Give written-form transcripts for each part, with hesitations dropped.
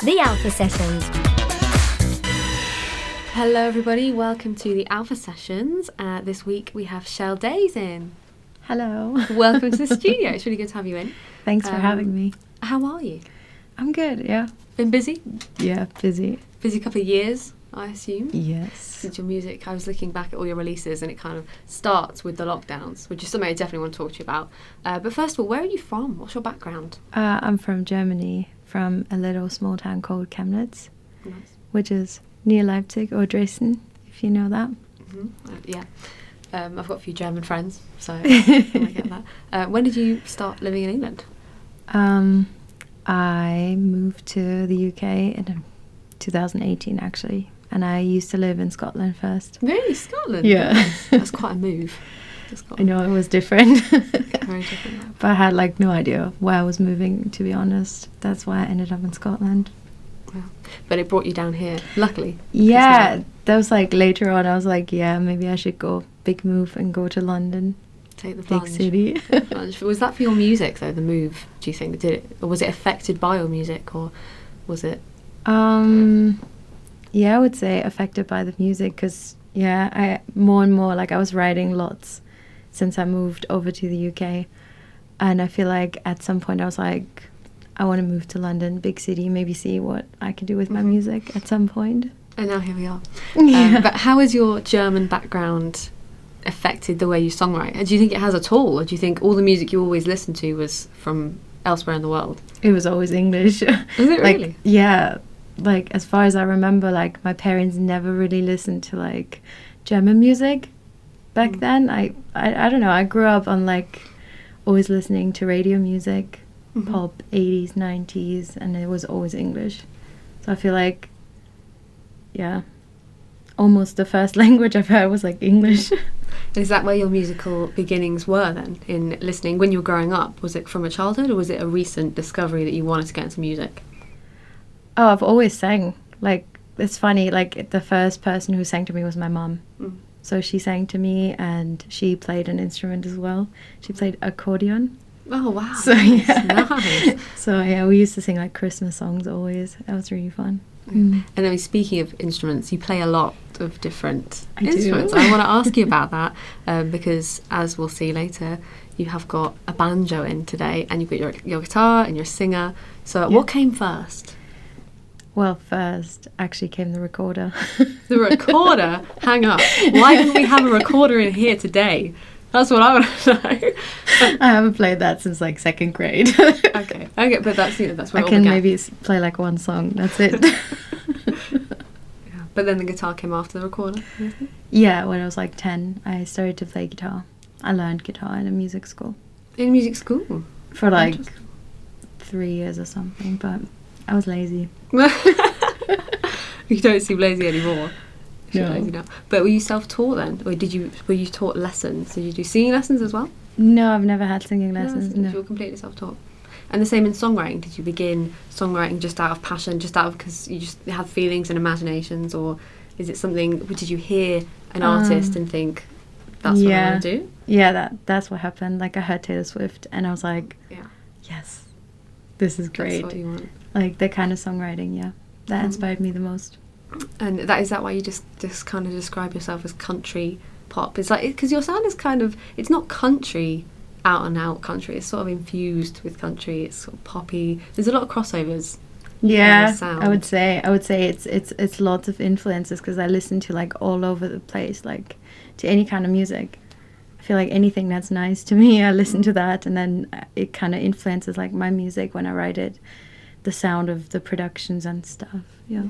The Alpha Sessions. Hello everybody, welcome to the Alpha Sessions. This week we have Shell Dais in. Hello. Welcome to the studio. It's really good to have you in. Thanks for having me. How are you? I'm good, yeah. Been busy? Yeah, busy. Busy couple of years, I assume? Yes. Since your music, I was looking back at all your releases and it kind of starts with the lockdowns, which is something I definitely want to talk to you about. But first of all, where are you from? What's your background? I'm from Germany, from a little small town called Chemnitz, Nice. which is near Leipzig or Dresden, if you know that. Mm-hmm. Yeah. I've got a few German friends, so I get that. When did you start living in England? I moved to the UK in 2018, actually, and I used to live in Scotland first. Really? Scotland? Yeah. That's quite a move. I know it was different. Very different. But I had like no idea where I was moving, to be honest. That's why I ended up in Scotland. Wow. But it brought you down here, luckily. Yeah, that was like later on. I was like, yeah, maybe I should go big move and go to London. Take the plunge. Big city. Take the plunge. Was that for your music though, the move, do you think? Or was it affected by your music, or was it? Yeah, I would say affected by the music, because I more and more, like, I was writing lots since I moved over to the UK, and I feel like at some point I was like, I want to move to London, big city, maybe see what I can do with my music at some point. And now here we are. Yeah. But how has your German background affected the way you songwrite? Do you think it has at all, or do you think all the music you always listened to was from elsewhere in the world? It was always English. Is it like, really? Yeah, like as far as I remember, like my parents never really listened to like German music back then. I don't know, I grew up on like always listening to radio music, pop, 80s, 90s, and it was always English. So I feel like, yeah, almost the first language I've heard was like English. Is that where your musical beginnings were then, in listening when you were growing up? Was it from a childhood, or was it a recent discovery that you wanted to get into music? Oh, I've always sang. Like, it's funny, like the first person who sang to me was my mum. So she sang to me, and she played an instrument as well. She played accordion. Oh wow. So nice. yeah. Nice. So yeah, we used to sing like Christmas songs always. That was really fun. And I mean, speaking of instruments, you play a lot of different instruments. do. I want to ask you about that because, as we'll see later, you have got a banjo in today, and you've got your guitar and your singer. So what came first? Well, first actually came the recorder. The recorder? Hang up. Why didn't we have a recorder in here today? That's what I want to know. I haven't played that since like second grade. Okay, but that's where I can maybe play like one song. That's it. But then the guitar came after the recorder. Yeah, when I was like 10, I started to play guitar. I learned guitar in a music school. In music school? For like 3 years or something, but I was lazy. You don't seem lazy anymore. No. Lazy now. But were you self-taught then, or were you taught lessons? Did you do singing lessons as well? No, I've never had singing lessons. No. You were completely self-taught. And the same in songwriting. Did you begin songwriting just out of passion, just out of because you just have feelings and imaginations, or is it something? Did you hear an artist and think that's what I want to do? Yeah, that's what happened. Like I heard Taylor Swift, and I was like, yes, this is great. That's what you want. Like the kind of songwriting, that inspired me the most. And is that why you just kind of describe yourself as country pop? It's like, because your sound is kind of, it's not country, out and out country. It's sort of infused with country. It's sort of poppy. There's a lot of crossovers. Yeah, sound. I would say it's lots of influences, because I listen to like all over the place, like to any kind of music. I feel like anything that's nice to me, I listen to that, and then it kind of influences like my music when I write it, the sound of the productions and stuff. Yeah.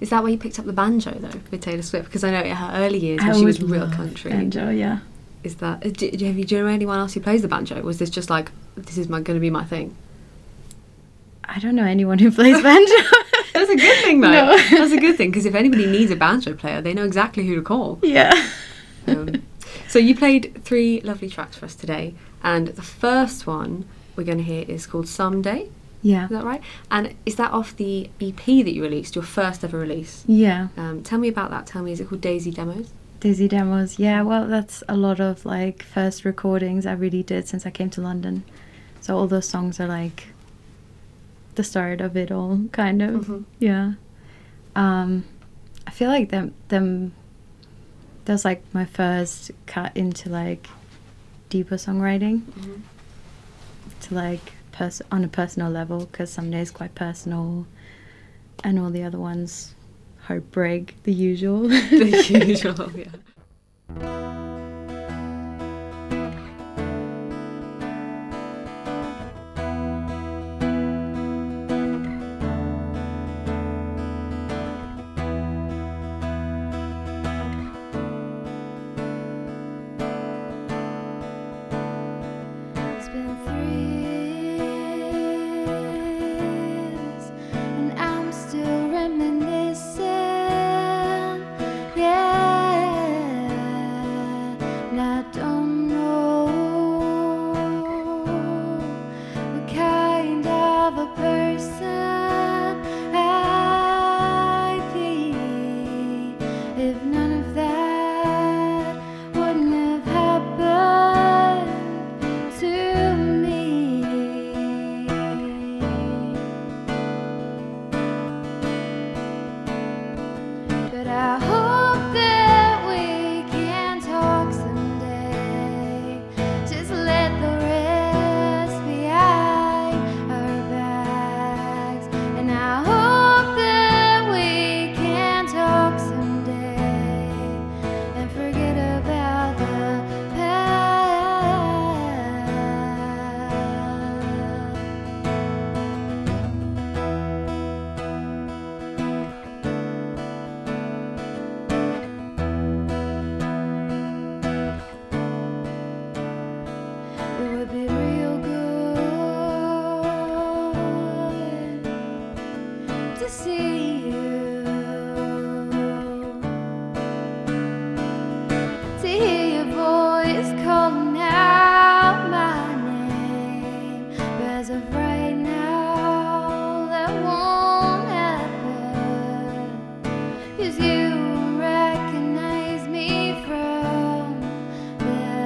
Is that why you picked up the banjo though with Taylor Swift? Because I know in her early years when she was real country. Banjo, yeah. Is that? Do you know anyone else who plays the banjo? Was this just like, this is going to be my thing? I don't know anyone who plays banjo. That's a good thing though. No. That's a good thing, because if anybody needs a banjo player, they know exactly who to call. Yeah. So you played 3 lovely tracks for us today, and the first one we're going to hear is called Someday. Yeah. Is that right? And is that off the EP that you released, your first ever release? Yeah. Tell me about that. Is it called Daisy Demos? Daisy Demos, yeah. Well, that's a lot of like first recordings I really did since I came to London. So all those songs are like the start of it all, kind of. Mm-hmm. Yeah. I feel like them that was like my first cut into like deeper songwriting, Mm-hmm. to like on a personal level, because Some Days quite personal, and all the other ones heartbreak, the usual. The usual, yeah. It's been 3 years and I'm still reminiscing. Yeah, and I don't know what kind of a person I'd be if none of that wouldn't have happened to me. But I hope that we can talk someday. Just let the rest behind our backs. And I hope that we can talk someday and forget about the past. It would be real good to see you, to hear your voice calling out my name. But as of right now, that won't happen, 'cause you won't recognize me from that.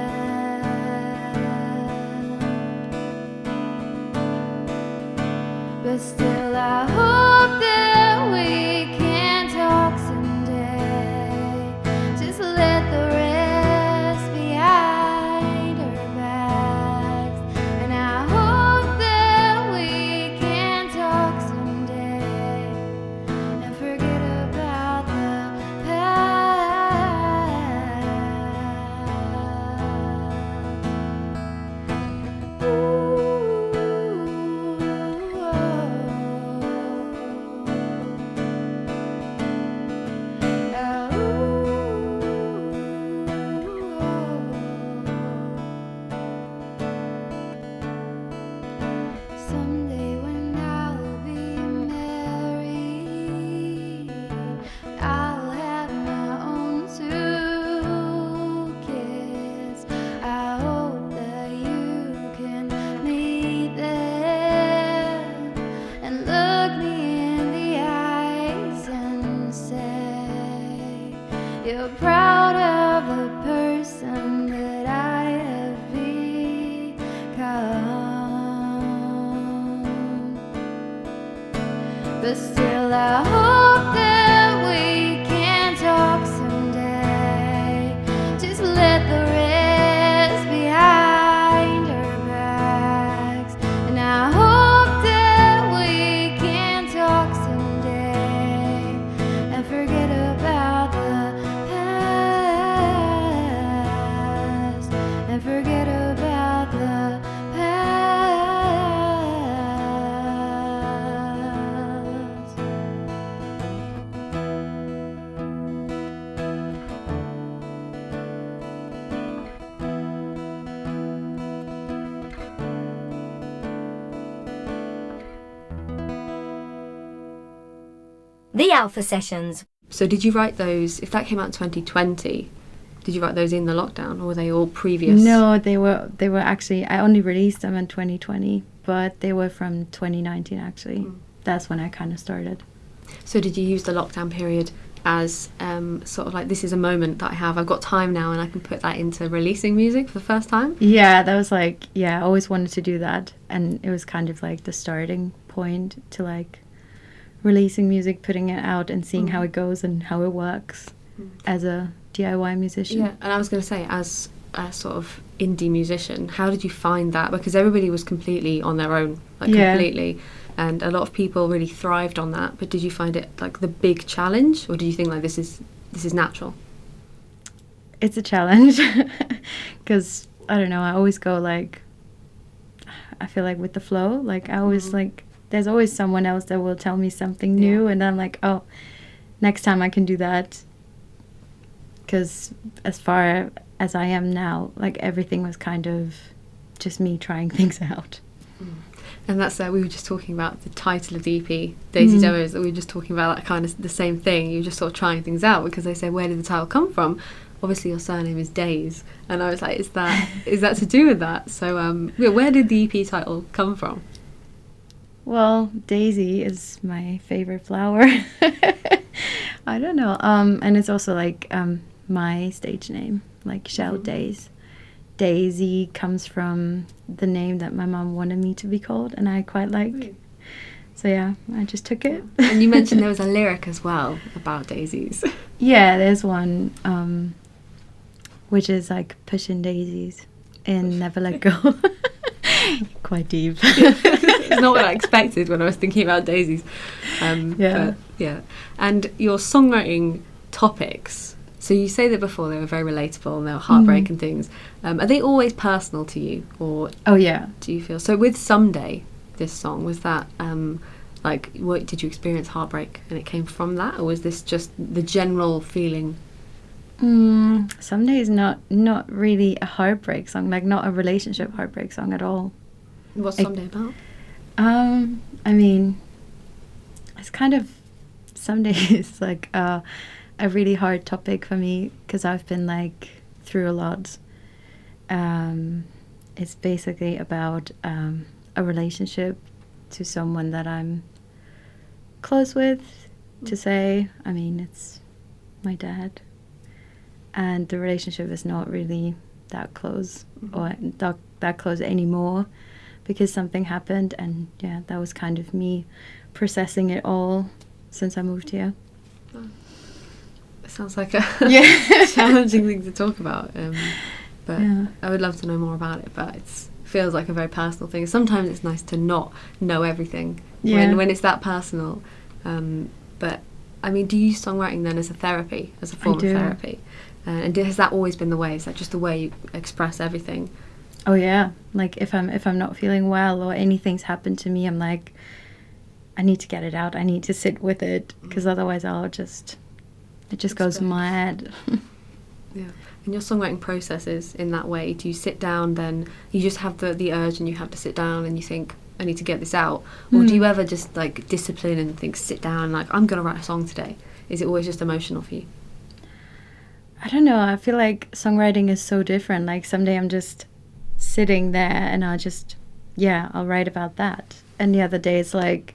But still I hope that we can talk someday. Just let the rest behind our backs. And I hope that we can talk someday and forget about the past. Ooh. Someday when I'll be married, I'll have my own 2 kids. I hope that you can meet them and look me in the eyes and say you're proud of the person that I have become. But still I hope that we can talk someday. Just let the rest behind our backs. And I hope that we can talk someday and forget about the past. And forget about the past. The Alpha Sessions. So did you write those, if that came out in 2020, did you write those in the lockdown, or were they all previous? No, they were actually, I only released them in 2020, but they were from 2019 actually. That's when I kind of started. So did you use the lockdown period as sort of like, this is a moment that I have, I've got time now, and I can put that into releasing music for the first time? Yeah, that was like, yeah, I always wanted to do that. And it was kind of like the starting point to like releasing music, putting it out and seeing how it goes and how it works as a DIY musician. Yeah, and I was going to say, as a sort of indie musician, how did you find that? Because everybody was completely on their own, like completely. And a lot of people really thrived on that. But did you find it like the big challenge, or do you think like this is natural? It's a challenge because I don't know. I always go like, I feel like with the flow. Like I always like, there's always someone else that will tell me something new, and I'm like, oh, next time I can do that. Because as far as I am now, like everything was kind of just me trying things out. And that's we were just talking about the title of the EP, Daisy Demos, that we were just talking about that kind of the same thing. You're just sort of trying things out, because they say, where did the title come from? Obviously your surname is Dais, and I was like, is that to do with that? So where did the EP title come from? Well, Daisy is my favorite flower. I don't know. And it's also like my stage name, like Shell Dais. Daisy comes from the name that my mom wanted me to be called, and I quite like. Really? So yeah, I just took it. And you mentioned there was a lyric as well about daisies. Yeah, there's one which is like pushing daisies and never let go. Quite deep. It's not what I expected when I was thinking about daisies. Yeah. But, yeah. And your songwriting topics, so you say that before they were very relatable and they were heartbreak and things. Are they always personal to you, or Oh yeah. do you feel so? With Someday, this song, was that like, what did you experience heartbreak and it came from that, or was this just the general feeling? Someday is not really a heartbreak song, like not a relationship heartbreak song at all. What's Someday about? I mean, it's kind of, Someday is like a really hard topic for me, because I've been like through a lot. It's basically about a relationship to someone that I'm close with, to say. I mean, it's my dad, and the relationship is not really that close, or not that close anymore, because something happened, and yeah, that was kind of me processing it all since I moved here. It sounds like a Yeah. challenging thing to talk about, but Yeah. I would love to know more about it. But it feels like a very personal thing. Sometimes it's nice to not know everything when it's that personal. But I mean, do you use songwriting then as a therapy, as a form of therapy? And has that always been the way? Is that just the way you express everything? Oh yeah, like if I'm not feeling well or anything's happened to me, I'm like, I need to get it out. I need to sit with it, because otherwise it just goes mad. Yeah. And your songwriting process is in that way. Do you sit down, then you just have the urge and you have to sit down and you think, I need to get this out? Or do you ever just like discipline and think, sit down, like, I'm going to write a song today? Is it always just emotional for you? I don't know. I feel like songwriting is so different. Like someday I'm just sitting there and I'll write about that. And the other day it's like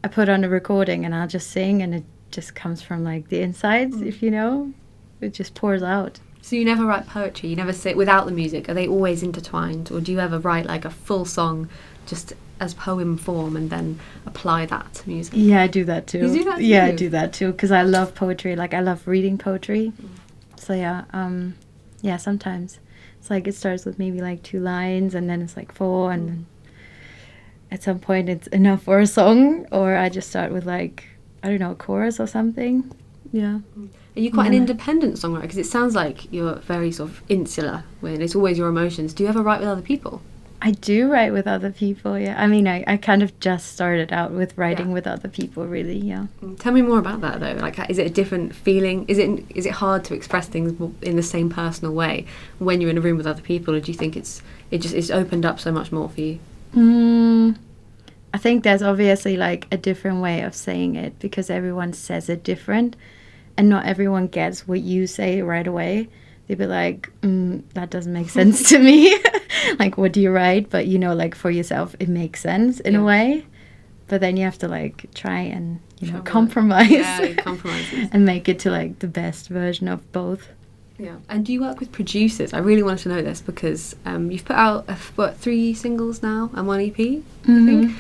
I put on a recording and I'll just sing, and it just comes from like the insides, if you know. It just pours out. So you never write poetry? You never sit without the music? Are they always intertwined? Or do you ever write like a full song just as poem form and then apply that to music? Yeah, I do that too. You do that too? Yeah, I do that too, because I love poetry. Like I love reading poetry. So yeah, sometimes it's like it starts with maybe like 2 lines, and then it's like 4, and then at some point it's enough for a song, or I just start with like, I don't know, a chorus or something. Yeah. Are you quite an independent songwriter? Because it sounds like you're very sort of insular, when it's always your emotions. Do you ever write with other people? I do write with other people, yeah. I mean, I kind of just started out with writing with other people, really, yeah. Tell me more about that, though. Like, is it a different feeling? Is it hard to express things in the same personal way when you're in a room with other people, or do you think it's opened up so much more for you? I think there's obviously like a different way of saying it, because everyone says it different, and not everyone gets what you say right away. They'd be like, that doesn't make sense to me. Like, what do you write? But, you know, like for yourself, it makes sense in a way. but then you have to like try and Try work. compromise. Yeah, compromises. And make it to like the best version of both. Yeah. And do you work with producers? I really wanted to know this because you've put out 3 singles now and 1 EP, I think.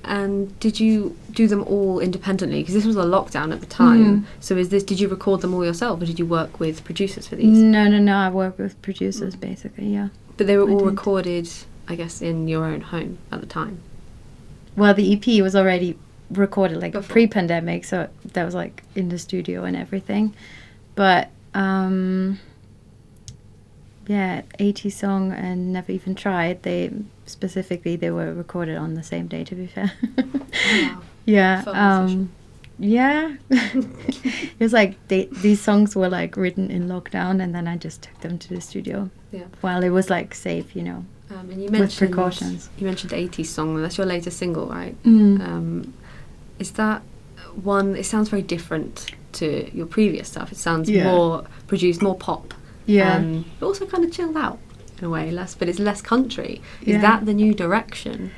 And did you do them all independently? Because this was a lockdown at the time. So did you record them all yourself, or did you work with producers for these? No. I work with producers basically, yeah. But they were all recorded, I guess, in your own home at the time. Well, the EP was already recorded like Before. pre-pandemic, so that was like in the studio and everything. But yeah, 80 Song and Never Even Tried, they were recorded on the same day, to be fair. Wow. Yeah. Fun decision. Yeah. It was like these songs were like written in lockdown, and then I just took them to the studio. Yeah. While it was like safe, And you with mentioned precautions. You mentioned 80 Song. That's your latest single, right? Mm. Is that one? It sounds very different to your previous stuff. It sounds Yeah. more produced, more pop. Yeah. But also kind of chilled out in a way, but it's less country. Is Yeah. that the new direction?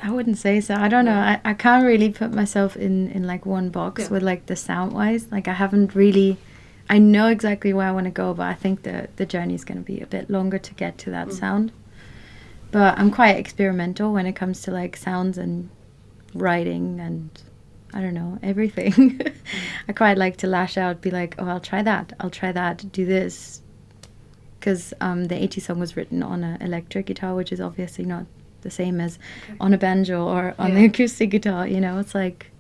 I wouldn't say so. I don't know. I can't really put myself in like one box with like the sound wise. Like I haven't really. I know exactly where I want to go, but I think the journey is going to be a bit longer to get to that sound. But I'm quite experimental when it comes to like sounds and writing and I don't know, everything. I quite like to lash out, be like, oh, I'll try that, do this. Because the 80 Song was written on an electric guitar, which is obviously not the same as on a banjo or on the acoustic guitar, it's like,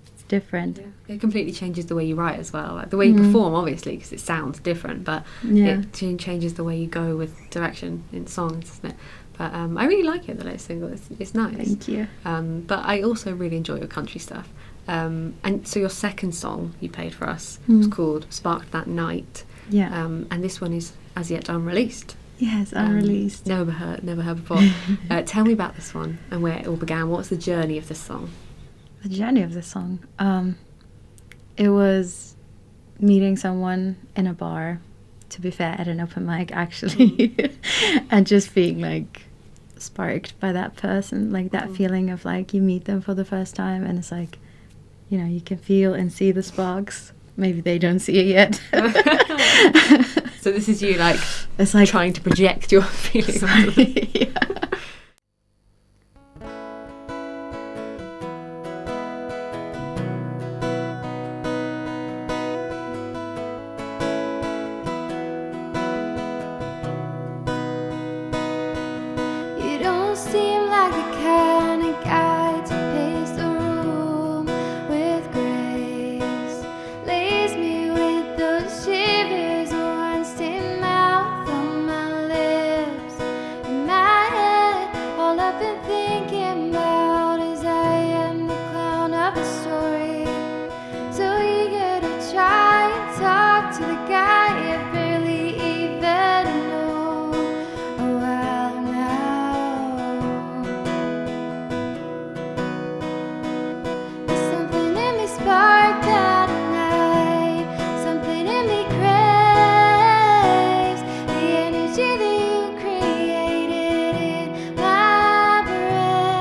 it's different. Yeah. It completely changes the way you write as well. Like the way you perform, obviously, because it sounds different, but it changes the way you go with direction in songs, isn't it? But I really like it, the latest single. It's nice. Thank you. But I also really enjoy your country stuff. And so your second song you played for us was called Sparked That Night. Yeah. And this one is as yet unreleased. Yes, unreleased. Never heard before. Tell me about this one and where it all began. What's the journey of this song? The journey of the song. It was meeting someone in a bar, to be fair, at an open mic actually, and just being like sparked by that person, like that feeling of like you meet them for the first time and it's like, you can feel and see the sparks. Maybe they don't see it yet. So this is you it's like trying to project your feelings onto them. Yeah. You don't seem like the kind of guy to pace the room with grace. Lays me with those shivers, one still mouth on my lips. In my head, all I've been thinking about is I am the clown of the story. So eager to try and talk to the guy I barely even know. Oh, well, now there's something in me sparked that night. Something in me craves the energy that you created in my brain.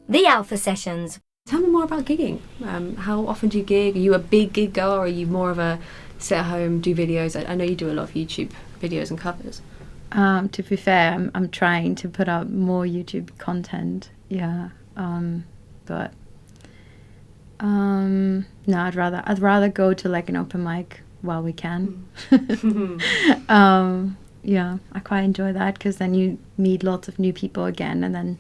The Alpha Sessions. Tell me more about gigging. How often do you gig? Are you a big gig girl, or are you more of a sit at home, do videos? I know you do a lot of YouTube videos and covers. To be fair, I'm trying to put out more YouTube content. Yeah. But no, I'd rather go to like an open mic while we can. Yeah, I quite enjoy that because then you meet lots of new people again, and then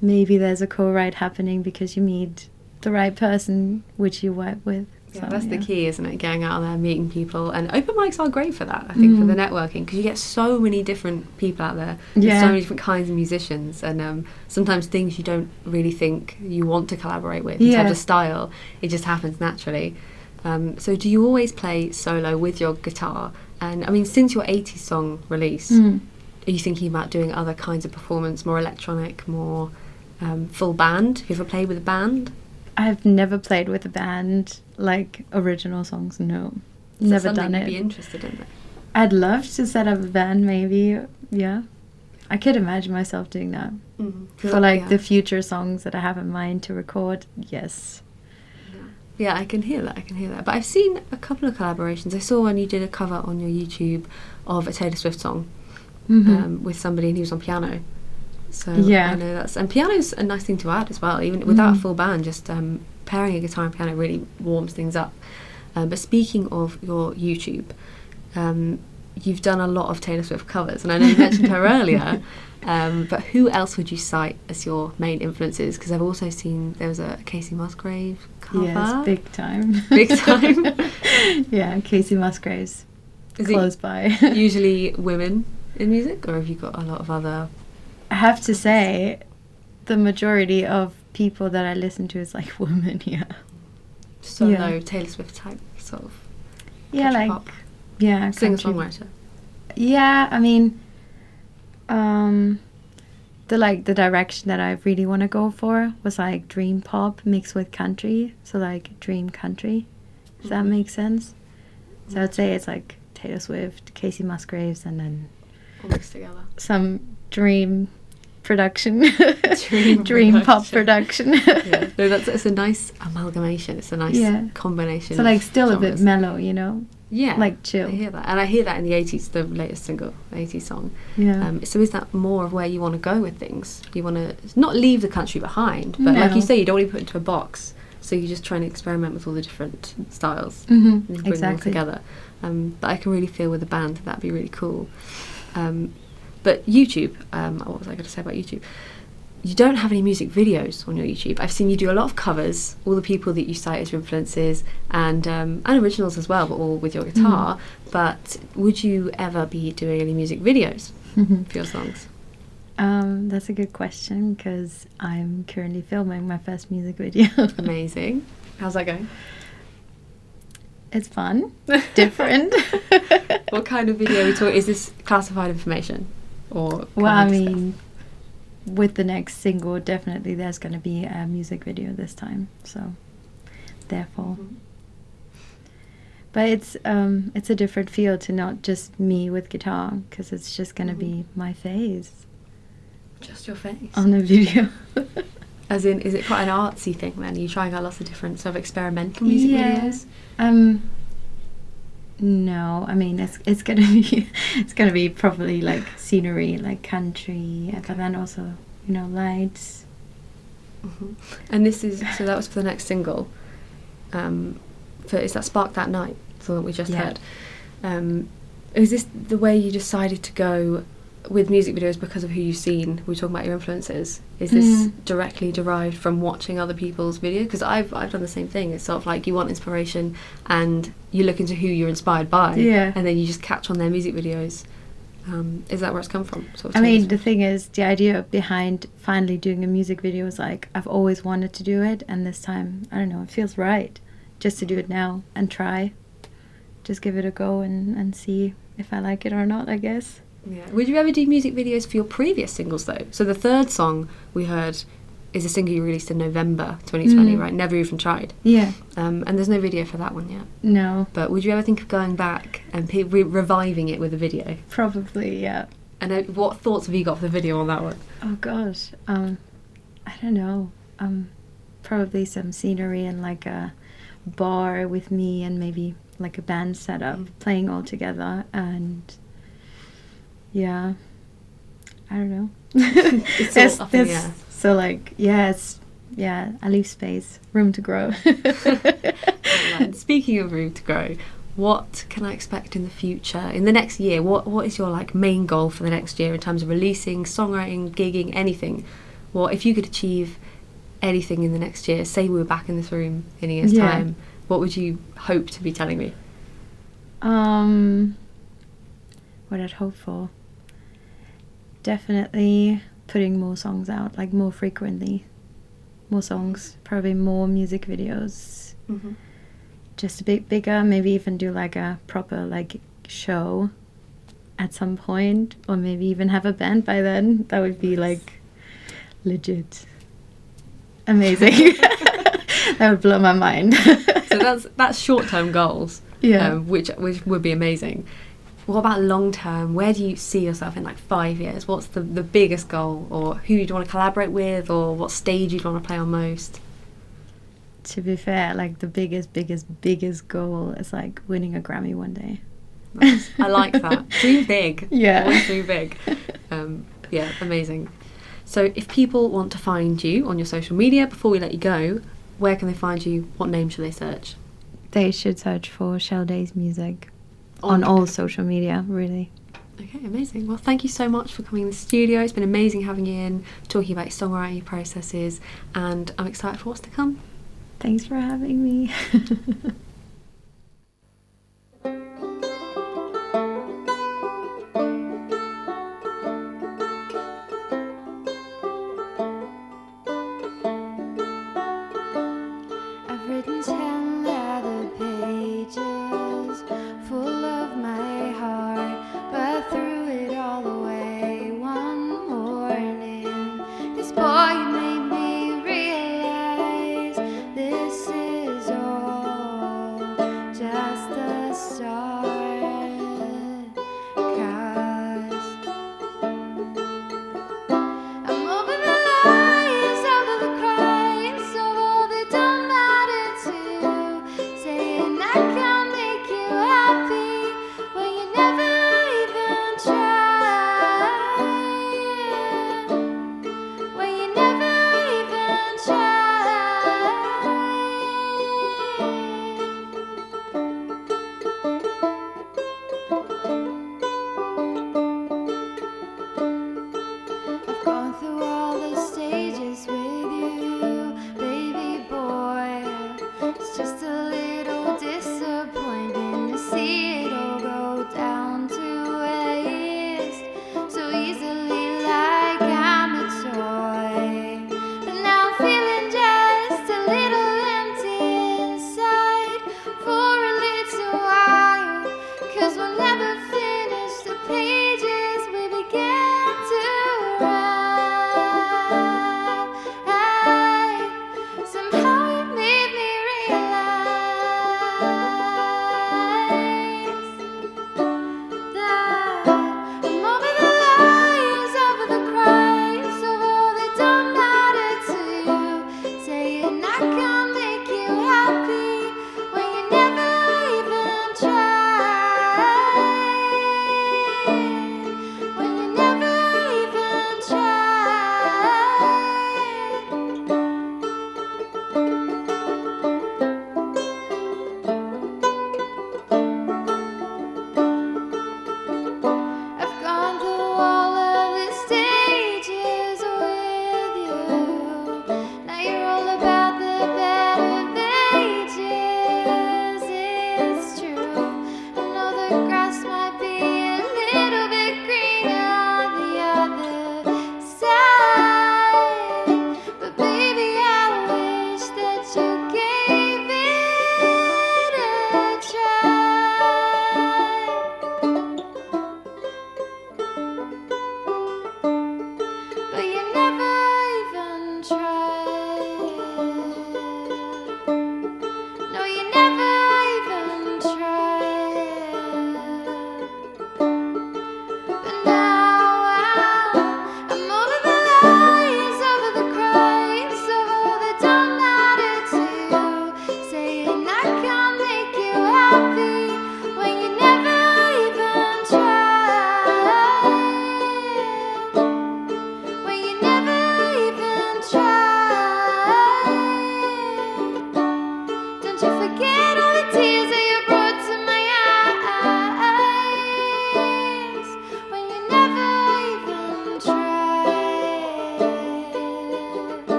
maybe there's a co-write happening because you meet the right person which you work with. Yeah, so, that's the key, isn't it? Getting out there, meeting people, and open mics are great for that. I think for the networking, because you get so many different people out there, there's so many different kinds of musicians, and sometimes things you don't really think you want to collaborate with in terms of style, it just happens naturally. So do you always play solo with your guitar? And I mean, since your 80s song release, are you thinking about doing other kinds of performance, more electronic, more full band? Have you ever played with a band? I've never played with a band, like original songs, no. Never done it. You'd be interested in it? I'd love to set up a band, maybe, yeah. I could imagine myself doing that. For like the future songs that I have in mind to record, yes. Yeah, I can hear that. But I've seen a couple of collaborations. I saw when you did a cover on your YouTube of a Taylor Swift song with somebody, and he was on piano. So I know and piano's a nice thing to add as well, even without a full band. Just pairing a guitar and piano really warms things up. But speaking of your YouTube, you've done a lot of Taylor Swift covers, and I know you mentioned her earlier. But who else would you cite as your main influences? Because I've also seen there was a Casey Musgrave cover. Yes, big time. Big time. Yeah, Casey Musgraves. Close by. Usually women in music, or have you got a lot of other? I have to say, the majority of people that I listen to is like women. Solo Taylor Swift type sort of. Yeah, like pop. Yeah, singer-songwriter. Yeah, I mean, the direction that I really want to go for was like dream pop mixed with country, so like dream country. Does that make sense? So I'd say it's like Taylor Swift, Casey Musgraves, and then all mixed together. Some dream production, dream pop production. Yeah, no, it's a nice amalgamation. It's a nice combination. So like still a bit mellow, you know. Yeah, like chill. I hear that, and I hear that in the 80s, the latest single, the 80s song. Yeah. So is that more of where you want to go with things? You want to not leave the country behind, but like you say, you don't want to be put into a box. So you're just trying to experiment with all the different styles and bring them all together. But I can really feel with a band that'd be really cool. But YouTube, what was I going to say about YouTube? You don't have any music videos on your YouTube. I've seen you do a lot of covers, all the people that you cite as your influences, and originals as well, but all with your guitar. But would you ever be doing any music videos for your songs? That's a good question, because I'm currently filming my first music video. Amazing. How's that going? It's fun. Different. What kind of video are we talking? Is this classified information? Or well, I mean, with the next single, definitely there's going to be a music video this time. So, therefore. But it's a different feel to not just me with guitar, because it's just going to be my face. Just your face? On a video. As in, is it quite an artsy thing then? Are you trying out lots of different sort of experimental music videos? No, I mean it's gonna be probably like scenery, like country, but then also lights. And this is so that was for the next single. Is that Spark That Night? So that we just heard. Is this the way you decided to go with music videos because of who you've seen? We were talking about your influences. Is this directly derived from watching other people's videos? Because I've done the same thing. It's sort of like you want inspiration and you look into who you're inspired by, and then you just catch on their music videos. Is that where it's come from? Sort of I mean, the thing is, the idea behind finally doing a music video is like I've always wanted to do it, and this time, I don't know, it feels right just to do it now and try. Just give it a go and see if I like it or not, I guess. Yeah. Would you ever do music videos for your previous singles though? So the third song we heard is a single you released in November 2020, right? Never Even Tried. Yeah. And there's no video for that one yet. No. But would you ever think of going back and reviving it with a video? Probably, yeah. And what thoughts have you got for the video on that one? Oh gosh, I don't know. probably some scenery and like a bar with me and maybe like a band setup playing all together, and yeah, I don't know. It's all up in the air. So like, I leave space, room to grow. And speaking of room to grow, what can I expect in the future, in the next year? What is your like main goal for the next year in terms of releasing, songwriting, gigging, anything? What if you could achieve anything in the next year? Say we were back in this room in a year's time, what would you hope to be telling me? What I'd hope for, definitely putting more songs out, like more frequently, more songs, probably more music videos, just a bit bigger, maybe even do like a proper like show at some point, or maybe even have a band by then. That would be like legit amazing. That would blow my mind. So that's short-term goals, which would be amazing. What about long-term? Where do you see yourself in like 5 years? What's the biggest goal, or who you'd want to collaborate with, or what stage you'd want to play on most? To be fair, like the biggest goal is like winning a Grammy one day. Nice. I like that. Dream big. Yeah. Always dream big. Amazing. So if people want to find you on your social media, before we let you go, where can they find you? What name should they search? They should search for Shell Dais Music on all social media, really. Okay, amazing. Well, thank you so much for coming in the studio. It's been amazing having you in, talking about your songwriting processes, and I'm excited for what's to come. Thanks for having me.